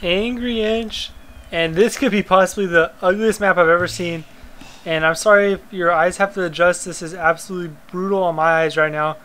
Angry Inch, and this could be possibly the ugliest map I've ever seen. And I'm sorry if your eyes have to adjust. This is absolutely brutal on my eyes right now.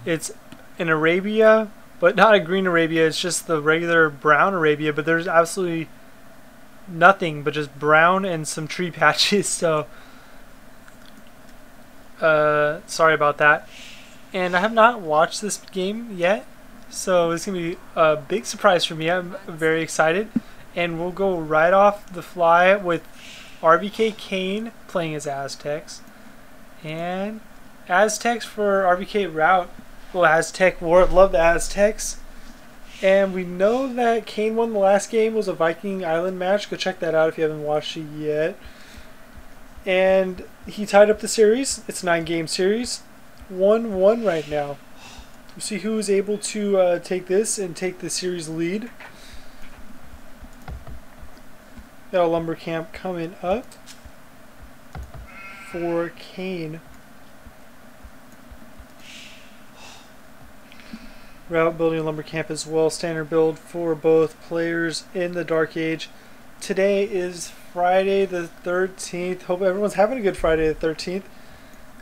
It's an Arabia, but not a green Arabia. It's just the regular brown Arabia, but there's absolutely nothing but just brown and some tree patches. So sorry about that. And I have not watched this game yet, so it's gonna be a big surprise for me. I'm very excited, and we'll go right off the fly with RVK Cain playing as Aztecs, and Aztecs for RVK RuiT. Well, Aztec War, love the Aztecs. And we know that Cain won the last game, was a Viking Island match. Go check that out if you haven't watched it yet. And he tied up the series. It's a 9-game series. 1-1 right now. We'll see who is able to take this and take the series lead. Got a lumber camp coming up for Cain. RuiT building a lumber camp as well. Standard build for both players in the Dark Age. Today is Friday the 13th. Hope everyone's having a good Friday the 13th.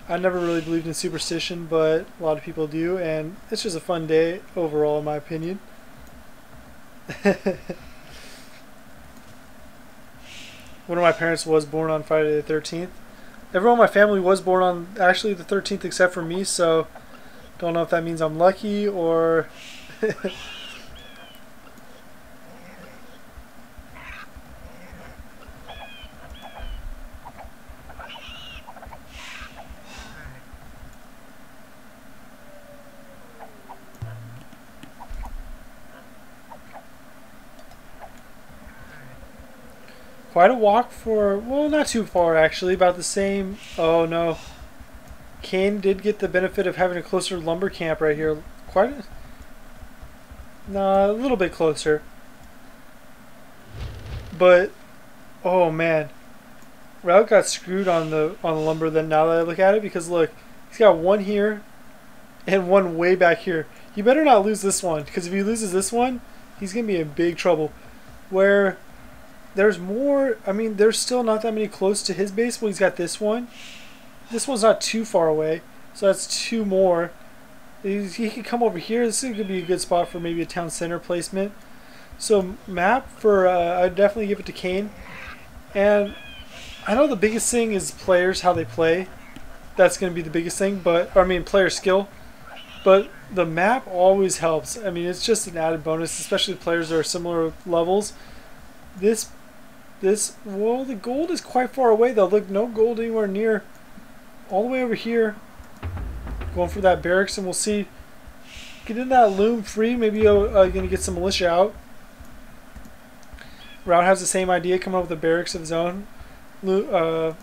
I never really believed in superstition, but a lot of people do, and it's just a fun day overall in my opinion. One of my parents was born on Friday the 13th. Everyone in my family was born on actually the 13th except for me, so don't know if that means I'm lucky or quite a walk for, well, not too far actually, about the same. Oh no. Cain did get the benefit of having a closer lumber camp right here. A little bit closer. But, oh man. RuiT got screwed on the lumber then now that I look at it, because look, he's got one here and one way back here. You better not lose this one, because if he loses this one, he's going to be in big trouble. Where there's more, I mean, there's still not that many close to his base. Well, he's got this one. This one's not too far away, so that's two more. He could come over here. This could be a good spot for maybe a town center placement. So map for, I'd definitely give it to Cain. And I know the biggest thing is players, how they play. That's going to be the biggest thing, but, I mean, player skill. But the map always helps. I mean, it's just an added bonus, especially if players are similar levels. Well, the gold is quite far away though. Look, no gold anywhere near. All the way over here. Going for that barracks, and we'll see. Get in that loom free. Maybe you're going to get some militia out. RuiT has the same idea, coming up with a barracks of his own. Going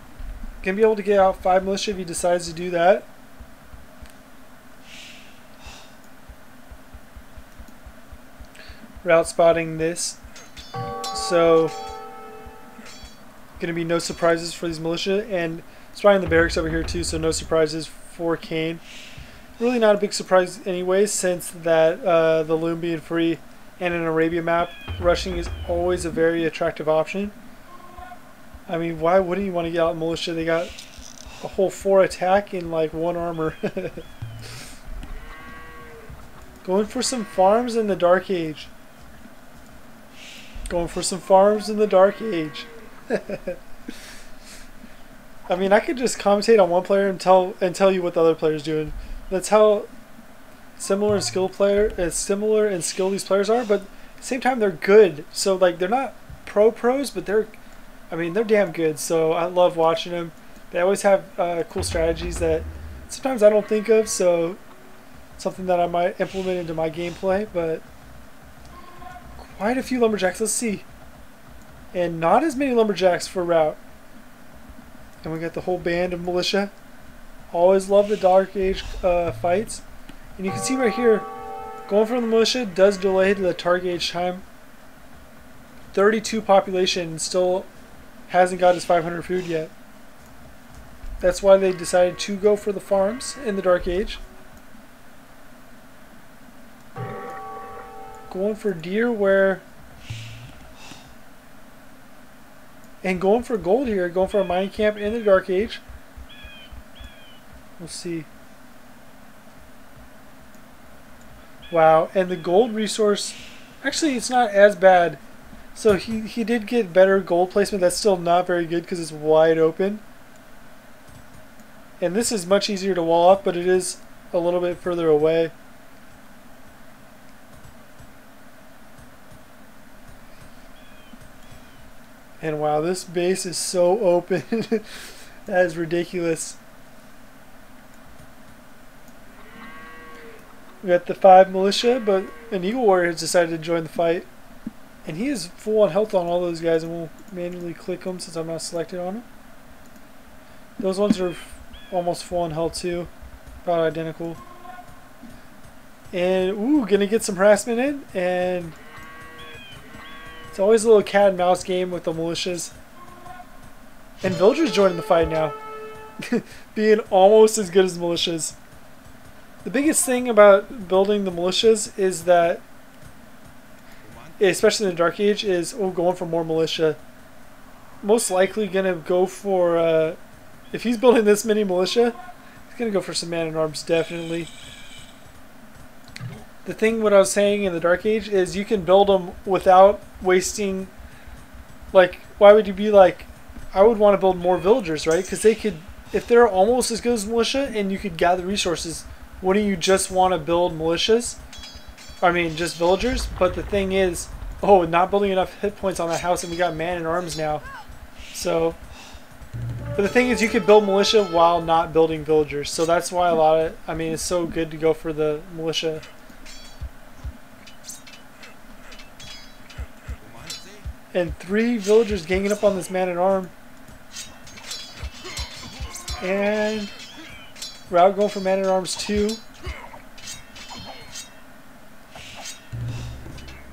to be able to get out 5 militia if he decides to do that. RuiT spotting this. So, going to be no surprises for these militia, and spotting the barracks over here too, so no surprises for Cain. Really not a big surprise anyway, since that the loom being free and an Arabia map, rushing is always a very attractive option. I mean, why wouldn't you want to get out militia? They got a whole 4 attack in like 1 armor. Going for some farms in the Dark Age. Going for some farms in the Dark Age. I mean, I could just commentate on one player and tell you what the other player's doing. That's how similar in skill these players are, but at the same time they're good. So like, they're not pros, but they're damn good. So I love watching them. They always have cool strategies that sometimes I don't think of, so something that I might implement into my gameplay. But quite a few lumberjacks. Let's see. And not as many lumberjacks for RuiT. And we got the whole band of militia. Always love the Dark Age fights. And you can see right here, going for the militia does delay the target age time. 32 population, still hasn't got his 500 food yet. That's why they decided to go for the farms in the Dark Age. Going for deer where And going for gold here, going for a mining camp in the Dark Age. We'll see. Wow, and the gold resource, actually it's not as bad. So he did get better gold placement. That's still not very good because it's wide open. And this is much easier to wall off, but it is a little bit further away. And wow, this base is so open. That is ridiculous. We got the 5 militia, but an Eagle Warrior has decided to join the fight. And he is full on health on all those guys, and we'll manually click them since I'm not selected on them. Those ones are almost full on health too. About identical. And, ooh, gonna get some harassment in, and it's always a little cat and mouse game with the militias. And villagers joining the fight now. Being almost as good as militias. The biggest thing about building the militias is that, especially in the Dark Age, is going for more militia. Most likely gonna go for, if he's building this many militia, he's gonna go for some man-at-arms, definitely. The thing, what I was saying in the Dark Age, is you can build them without wasting, like, why would you be like, I would want to build more villagers, right? Because they could, if they're almost as good as militia and you could gather resources, wouldn't you just want to build militias? I mean, just villagers? But the thing is, oh, not building enough hit points on that house, and we got man-at-arms now. So, but the thing is, you could build militia while not building villagers. So that's why a lot of, I mean, it's so good to go for the militia. And 3 villagers ganging up on this man-at-arm. And RVK going for man-at-arms 2.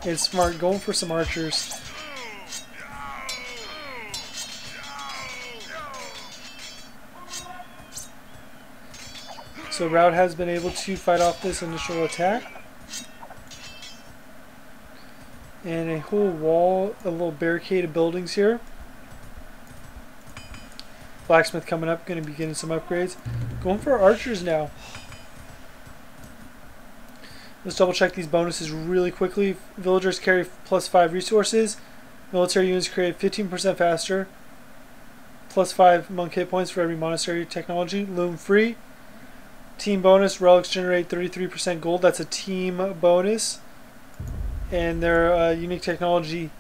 And Smart going for some archers. So RVK has been able to fight off this initial attack. And a whole wall, a little barricade of buildings here. Blacksmith coming up, going to be getting some upgrades. Going for archers now. Let's double check these bonuses really quickly. Villagers carry +5 resources. Military units create 15% faster. +5 monk hit points for every monastery technology. Loom free. Team bonus, relics generate 33% gold. That's a team bonus. And their unique technology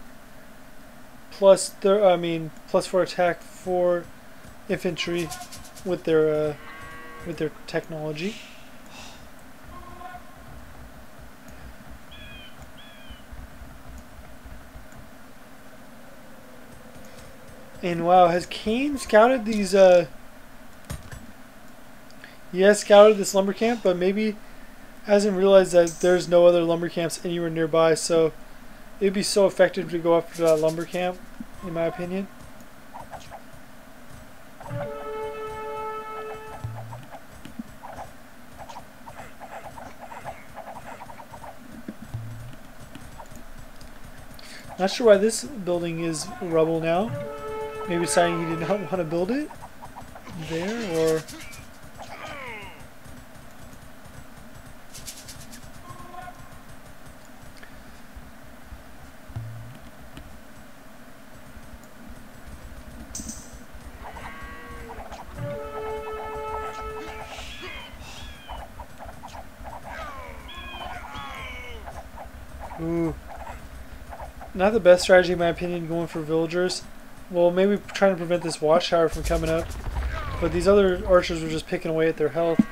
+4 attack for infantry with their technology. And wow, has Cain scouted these? He has scouted this lumber camp, but maybe hasn't realized that there's no other lumber camps anywhere nearby. So it'd be so effective to go after that lumber camp, in my opinion. Not sure why this building is rubble now. Maybe deciding he did not want to build it there, or ooh. Not the best strategy in my opinion, going for villagers. Well, maybe trying to prevent this watchtower from coming up. But these other archers were just picking away at their health.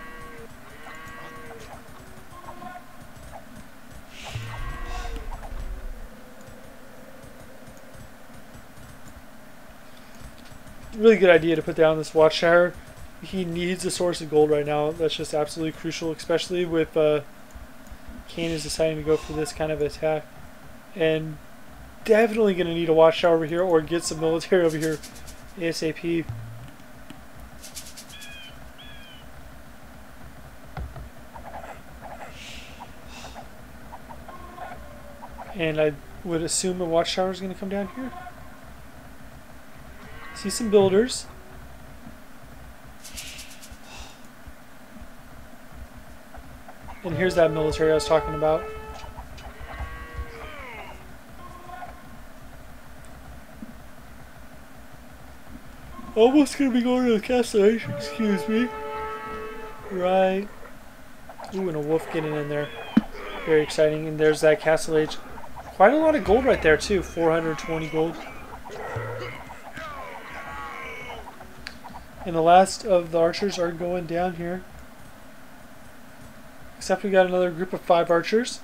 Really good idea to put down this watchtower. He needs a source of gold right now. That's just absolutely crucial, especially with Cain is deciding to go for this kind of attack. And definitely going to need a watchtower over here or get some military over here ASAP. And I would assume a watchtower is going to come down here. See some builders. And here's that military I was talking about. Almost gonna be going to the castle age, excuse me. Right. Ooh, and a wolf getting in there. Very exciting. And there's that castle age. Quite a lot of gold right there too. 420 gold. And the last of the archers are going down here. Except we got another group of 5 archers.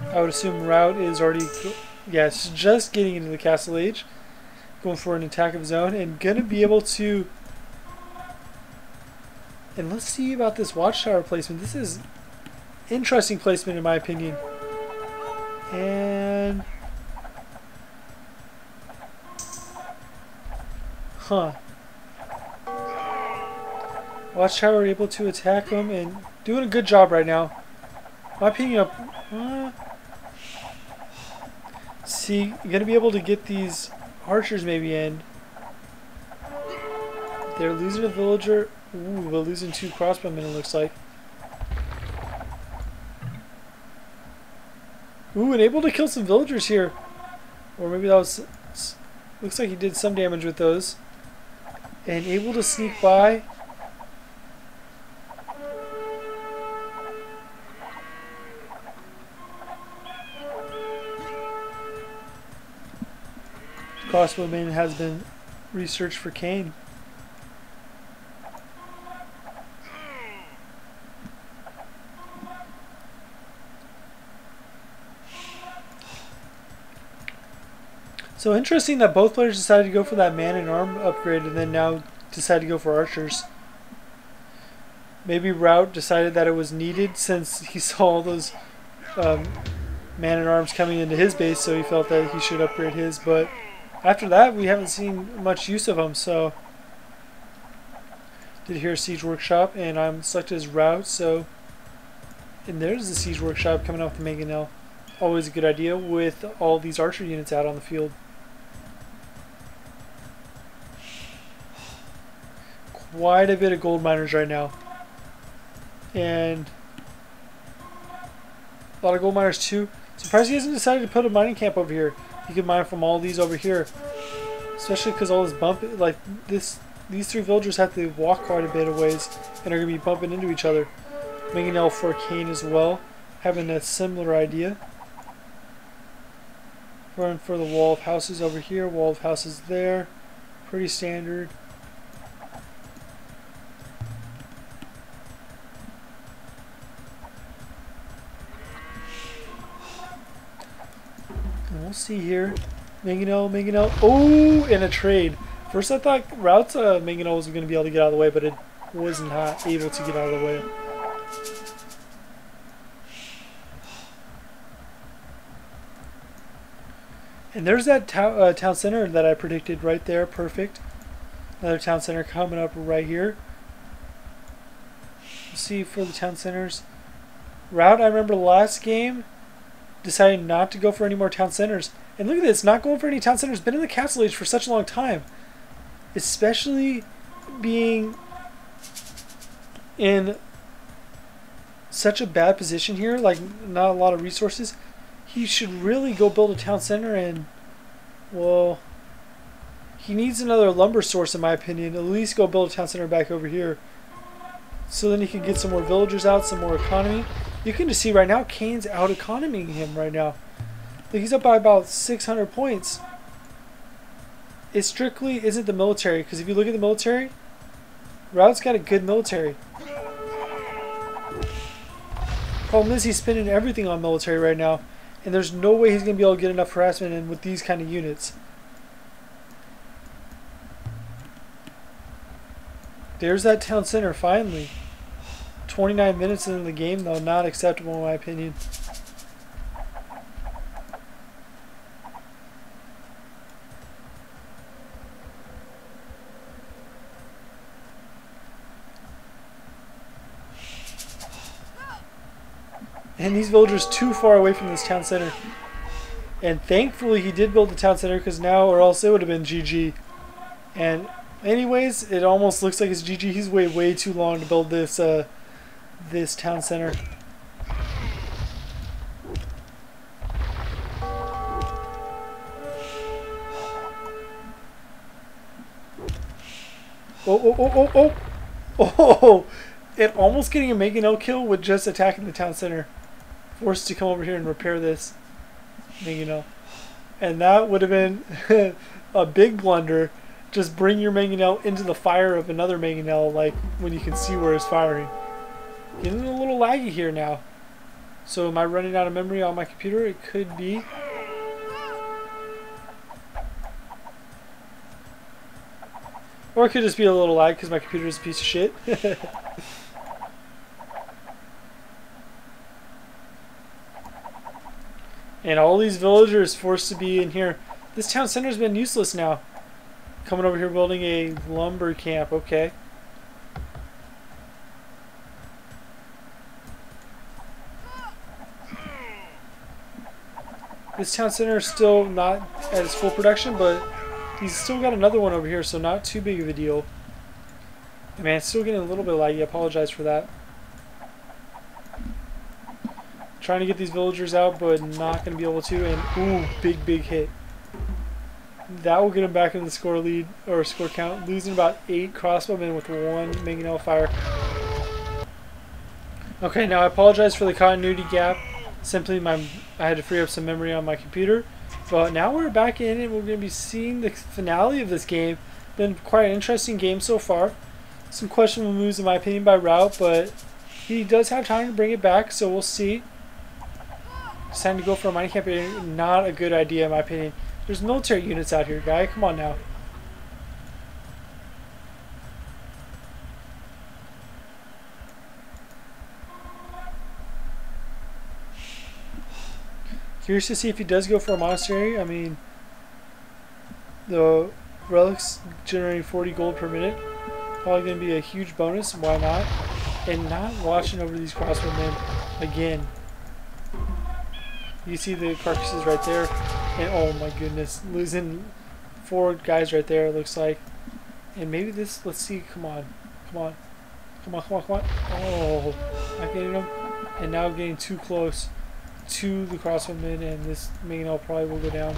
I would assume RuiT is already, yes, just getting into the castle age. Going for an attack of his own and gonna be able to. And let's see about this watchtower placement. This is interesting placement in my opinion. And Watchtower able to attack them and doing a good job right now. My opinion see, you're gonna be able to get these archers maybe in. They're losing a villager. Ooh, we're losing 2 crossbowmen it looks like. Ooh, and able to kill some villagers here. Or maybe that was, looks like he did some damage with those. And able to sneak by. Crossbowman has been researched for Cain. So interesting that both players decided to go for that man-at-arm upgrade and then now decide to go for archers. Maybe RuiT decided that it was needed since he saw all those man-at-arms coming into his base, so he felt that he should upgrade his. But after that, we haven't seen much use of them. So did hear a siege workshop, and I'm selected as RuiT. So, and there's the siege workshop coming off the mangonel. Always a good idea with all these archer units out on the field. Quite a bit of gold miners right now. And a lot of gold miners too. Surprised he hasn't decided to put a mining camp over here. He could mine from all these over here. Especially because all this bump, like these 3 villagers have to walk quite a bit of ways and are going to be bumping into each other. Mangonel for Cain as well, having a similar idea. Run for the wall of houses over here, wall of houses there. Pretty standard. And we'll see here. Mangonel. Oh, and a trade. First I thought RuiT's Mangonel was going to be able to get out of the way, but it was not able to get out of the way. And there's that town center that I predicted right there. Perfect. Another town center coming up right here. We'll see for the town centers. RuiT, I remember last game, decided not to go for any more town centers. And look at this, not going for any town centers. Been in the castle age for such a long time. Especially being in such a bad position here, like not a lot of resources. He should really go build a town center, and well, he needs another lumber source in my opinion. At least go build a town center back over here, so then he can get some more villagers out, some more economy. You can just see right now Cain's out economying him right now. Like he's up by about 600 points. It strictly isn't the military, because if you look at the military, RuiT's got a good military. Problem is he's spending everything on military right now. And there's no way he's going to be able to get enough harassment in with these kind of units. There's that town center finally. 29 minutes into the game though, not acceptable in my opinion. And these villagers too far away from this town center. And thankfully he did build the town center, because now or else it would have been GG. And anyways, it almost looks like it's GG. He's waited way too long to build this this town center. Oh, and almost getting a Mega No kill with just attacking the town center. Forced to come over here and repair this Mega No. And that would have been a big blunder. Just bring your mangonel into the fire of another mangonel, like when you can see where it's firing. Getting a little laggy here now. So am I running out of memory on my computer? It could be. Or it could just be a little lag because my computer is a piece of shit. And all these villagers forced to be in here. This town center's been useless now. Coming over here building a lumber camp, okay. This town center is still not at its full production, but he's still got another one over here, so not too big of a deal. Man, it's still getting a little bit laggy. I apologize for that. Trying to get these villagers out, but not going to be able to. And ooh, big hit. That will get him back in the score lead, or score count, losing about 8 crossbowmen with 1 mangonel fire. Okay, now I apologize for the continuity gap. Simply I had to free up some memory on my computer. But now we're back in and we're going to be seeing the finale of this game. Been quite an interesting game so far. Some questionable moves in my opinion by RuiT, but he does have time to bring it back, so we'll see. Deciding to go for a mining camp, not a good idea in my opinion. There's military units out here, guy. Come on now. Curious to see if he does go for a monastery. I mean, the relics generating 40 gold per minute. Probably going to be a huge bonus. Why not? And not watching over these crossbowmen again. You see the carcasses right there. And oh my goodness, losing 4 guys right there, it looks like. And maybe this, let's see, come on. Oh, not getting them. And now getting too close to the crossbowmen, and this mangonel probably will go down.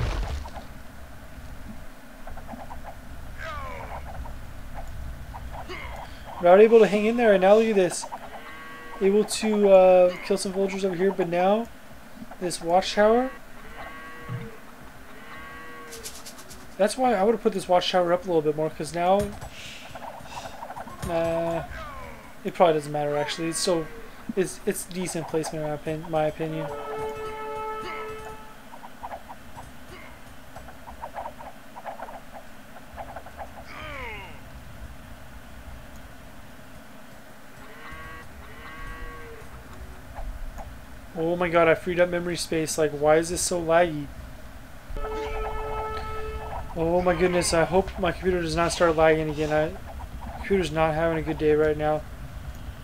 RuiT able to hang in there, and now look at this. Able to kill some villagers over here, but now this watchtower. That's why I would have put this watchtower up a little bit more, because now it probably doesn't matter actually. It's still it's decent placement in my opinion. Oh my god, I freed up memory space. Like, why is this so laggy? Oh my goodness, I hope my computer does not start lagging again. My computer's not having a good day right now.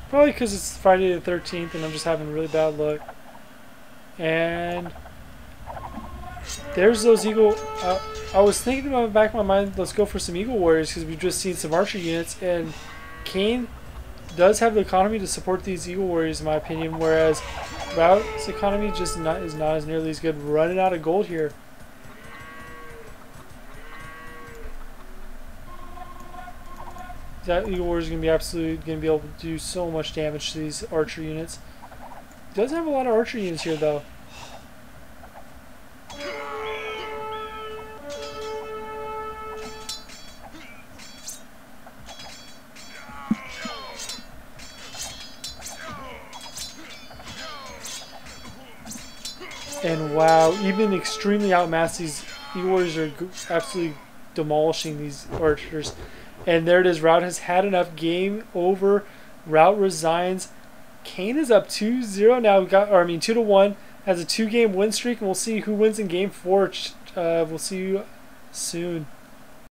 Probably because it's Friday the 13th and I'm just having really bad luck. And there's those eagle... I was thinking about in the back of my mind, let's go for some eagle warriors because we've just seen some archer units, and Cain does have the economy to support these eagle warriors in my opinion, whereas RuiT's economy just is not as nearly as good. Running out of gold here. That eagle warrior is going to be absolutely going to be able to do so much damage to these archer units. He does have a lot of archer units here though. And wow, even extremely outmassed, these eagle warriors are absolutely demolishing these archers. And there it is. RuiT has had enough. Game over. RuiT resigns. Cain is up 2-0 now. 2-1. Has a 2-game win streak, and we'll see who wins in game 4. We'll see you soon.